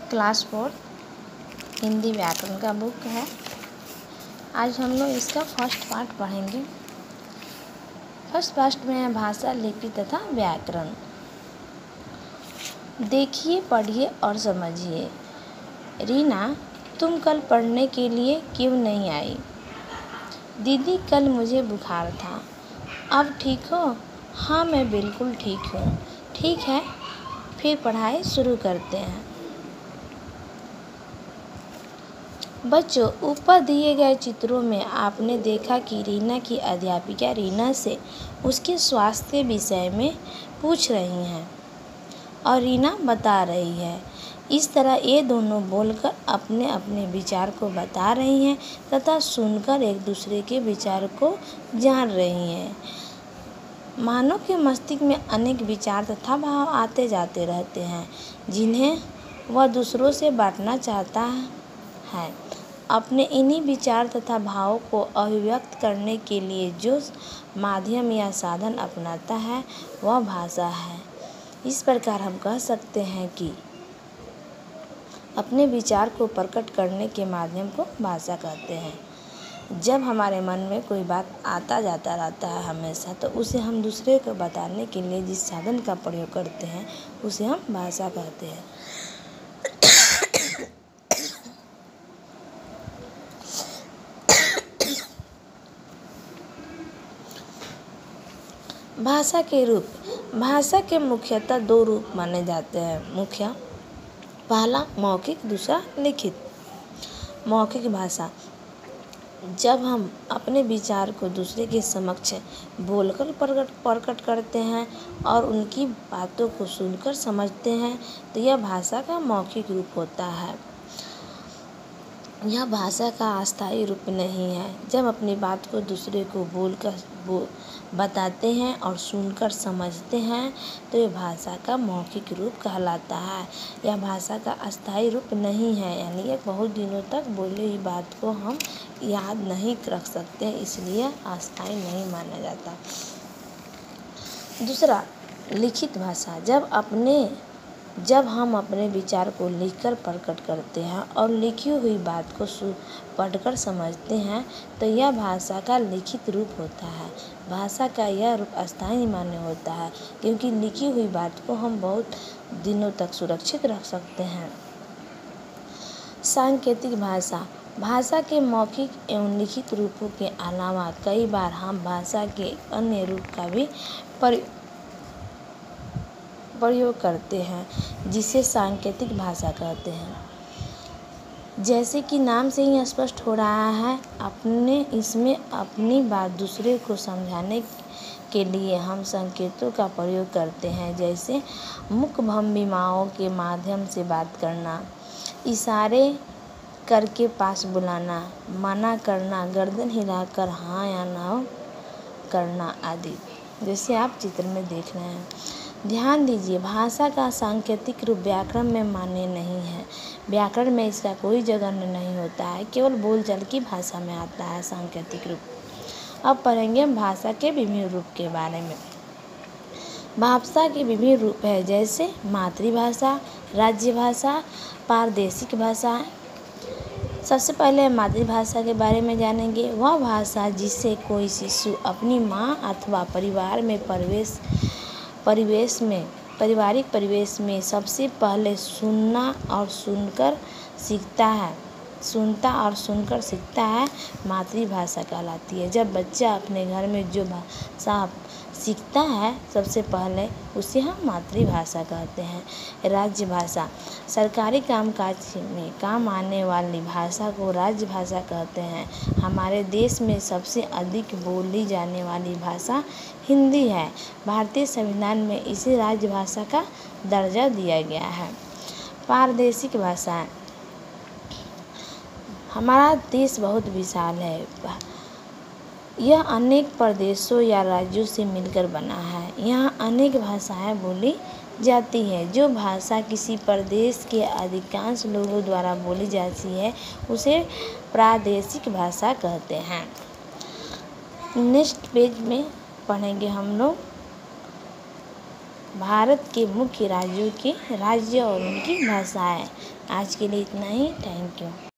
Class 4 Hindi व्याकरण का book है। आज हम लोग इसका फर्स्ट पार्ट पढ़ेंगे। फर्स्ट पार्ट में है भाषा, लिपि तथा व्याकरण। देखिए, पढ़िए और समझिए। रीना, तुम कल पढ़ने के लिए क्यों नहीं आई? दीदी, कल मुझे बुखार था। अब ठीक हो? हाँ, मैं बिल्कुल ठीक हूँ। ठीक है, फिर पढ़ाई शुरू करते हैं। बच्चों, ऊपर दिए गए चित्रों में आपने देखा कि रीना की अध्यापिका रीना से उसके स्वास्थ्य के विषय में पूछ रही हैं और रीना बता रही है। इस तरह ये दोनों बोलकर अपने अपने विचार को बता रही हैं तथा सुनकर एक दूसरे के विचार को जान रही हैं। मानव के मस्तिष्क में अनेक विचार तथा भाव आते जाते रहते हैं, जिन्हें वह दूसरों से बांटना चाहता है। अपने इन्हीं विचार तथा भावों को अभिव्यक्त करने के लिए जो माध्यम या साधन अपनाता है वह भाषा है। इस प्रकार हम कह सकते हैं कि अपने विचार को प्रकट करने के माध्यम को भाषा कहते हैं। जब हमारे मन में कोई बात आता जाता रहता है हमेशा, तो उसे हम दूसरे को बताने के लिए जिस साधन का प्रयोग करते हैं उसे हम भाषा कहते हैं। भाषा के रूप। भाषा के मुख्यतः दो रूप माने जाते हैं। पहला मौखिक, दूसरा लिखित। मौखिक भाषा, जब हम अपने विचार को दूसरे के समक्ष बोलकर प्रकट करते हैं और उनकी बातों को सुनकर समझते हैं, तो यह भाषा का मौखिक रूप होता है। यह भाषा का अस्थायी रूप नहीं है। जब अपनी बात को दूसरे को बोलकर बताते हैं और सुनकर समझते हैं, तो यह भाषा का मौखिक रूप कहलाता है। यह भाषा का अस्थायी रूप नहीं है, यानी यह बहुत दिनों तक बोली हुई बात को हम याद नहीं रख सकते, इसलिए अस्थायी नहीं माना जाता। दूसरा, लिखित भाषा। जब हम अपने विचार को लिखकर प्रकट करते हैं और लिखी हुई बात को पढ़कर समझते हैं, तो यह भाषा का लिखित रूप होता है। भाषा का यह रूप अस्थायी मान्य होता है, क्योंकि लिखी हुई बात को हम बहुत दिनों तक सुरक्षित रख सकते हैं। सांकेतिक भाषा। भाषा के मौखिक एवं लिखित रूपों के अलावा कई बार हम भाषा के अन्य रूप का भी प्रयोग करते हैं, जिसे सांकेतिक भाषा कहते हैं। जैसे कि नाम से ही स्पष्ट हो रहा है, इसमें अपनी बात दूसरे को समझाने के लिए हम संकेतों का प्रयोग करते हैं, जैसे मुखभंगिमाओं के माध्यम से बात करना, इशारे करके पास बुलाना, मना करना, गर्दन हिलाकर हाँ या ना करना आदि, जैसे आप चित्र में देख रहे हैं। ध्यान दीजिए, भाषा का सांकेतिक रूप व्याकरण में मान्य नहीं है। व्याकरण में इसका कोई जगह नहीं होता है, केवल बोलचाल की भाषा में आता है सांकेतिक रूप। अब पढ़ेंगे हम भाषा के विभिन्न रूप के बारे में। भाषा के विभिन्न रूप है, जैसे मातृभाषा, राज्य भाषा, प्रादेशिक भाषा। सबसे पहले मातृभाषा के बारे में जानेंगे। वह भाषा जिसे कोई शिशु अपनी माँ अथवा पारिवारिक परिवेश में सबसे पहले सुनता और सुनकर सीखता है, मातृभाषा कहलाती है। जब बच्चा अपने घर में जो भाषा सीखता है सबसे पहले, उसे हम मातृभाषा कहते हैं। राज्य भाषा, सरकारी कामकाज में काम आने वाली भाषा को राज्य भाषा कहते हैं। हमारे देश में सबसे अधिक बोली जाने वाली भाषा हिंदी है। भारतीय संविधान में इसे राज्य भाषा का दर्जा दिया गया है। प्रादेशिक भाषा, हमारा देश बहुत विशाल है। यह अनेक प्रदेशों या राज्यों से मिलकर बना है। यहाँ अनेक भाषाएं बोली जाती है। जो भाषा किसी प्रदेश के अधिकांश लोगों द्वारा बोली जाती है उसे प्रादेशिक भाषा कहते हैं। नेक्स्ट पेज में पढ़ेंगे हम लोग भारत के मुख्य राज्यों के राज्य और उनकी भाषाएं। आज के लिए इतना ही। Thank you.